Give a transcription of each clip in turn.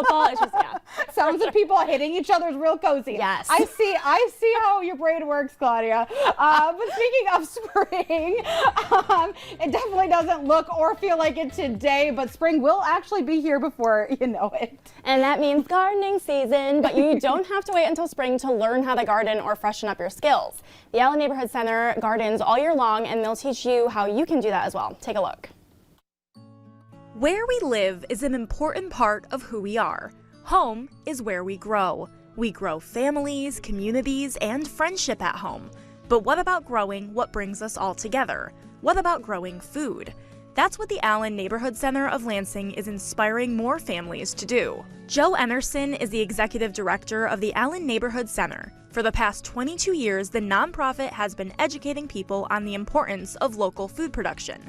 football. It's just, yeah. Sounds of people hitting each other is real cozy. Yes. I see how your brain works, Claudia. But speaking of spring, it definitely doesn't look or feel like it today, but spring will actually be here before you know it. And that means gardening season, but you don't have to wait until spring to learn how to garden or freshen up your skills. The Allen Neighborhood Center gardens all year long, and they'll teach you how you can do that as well. Take a look. Where we live is an important part of who we are. Home is where we grow. We grow families, communities, and friendship at home. But what about growing what brings us all together? What about growing food? That's what the Allen Neighborhood Center of Lansing is inspiring more families to do. Joe Enerson is the executive director of the Allen Neighborhood Center. For the past 22 years, the nonprofit has been educating people on the importance of local food production.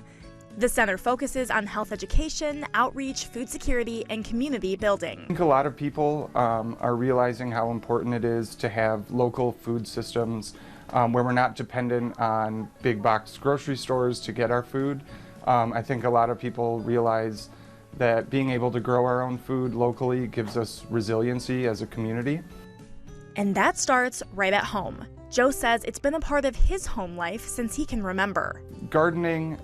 The center focuses on health education, outreach, food security, and community building. I think a lot of people are realizing how important it is to have local food systems where we're not dependent on big box grocery stores to get our food. I think a lot of people realize that being able to grow our own food locally gives us resiliency as a community. And that starts right at home. Joe says it's been a part of his home life since he can remember. Gardening,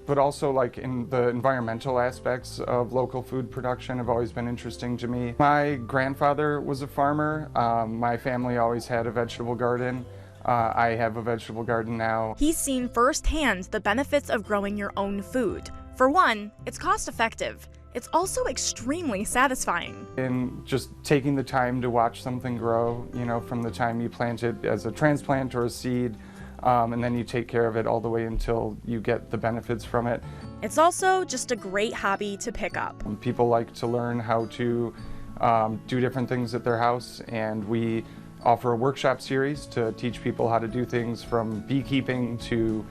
but also like in the environmental aspects of local food production have always been interesting to me. My grandfather was a farmer. My family always had a vegetable garden. I have a vegetable garden now. He's seen firsthand the benefits of growing your own food. For one, it's cost effective. It's also extremely satisfying. And just taking the time to watch something grow, you know, from the time you plant it as a transplant or a seed, and then you take care of it all the way until you get the benefits from it. It's also just a great hobby to pick up. People like to learn how to do different things at their house, and we offer a workshop series to teach people how to do things from beekeeping to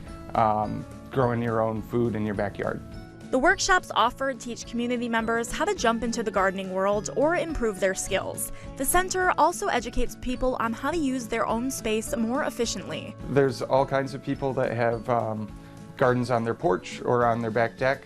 growing your own food in your backyard. The workshops offered teach community members how to jump into the gardening world or improve their skills. The center also educates people on how to use their own space more efficiently. There's all kinds of people that have gardens on their porch or on their back deck,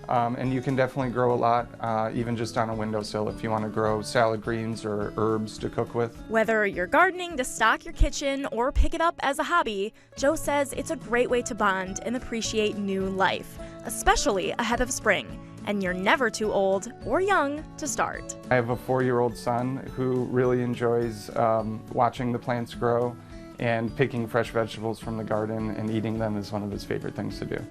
and you can definitely grow a lot, even just on a windowsill if you want to grow salad greens or herbs to cook with. Whether you're gardening to stock your kitchen or pick it up as a hobby, Joe says it's a great way to bond and appreciate new life, especially ahead of spring. And you're never too old or young to start. I have a 4-year-old son who really enjoys watching the plants grow, and picking fresh vegetables from the garden and eating them is one of his favorite things to do.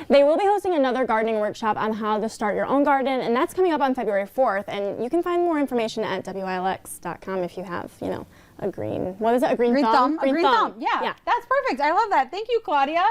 They will be hosting another gardening workshop on how to start your own garden, and that's coming up on February 4th. And you can find more information at WILX.com if you have, you know, a green, what is it, a green thumb? A green thumb. Yeah, that's perfect. I love that. Thank you, Claudia.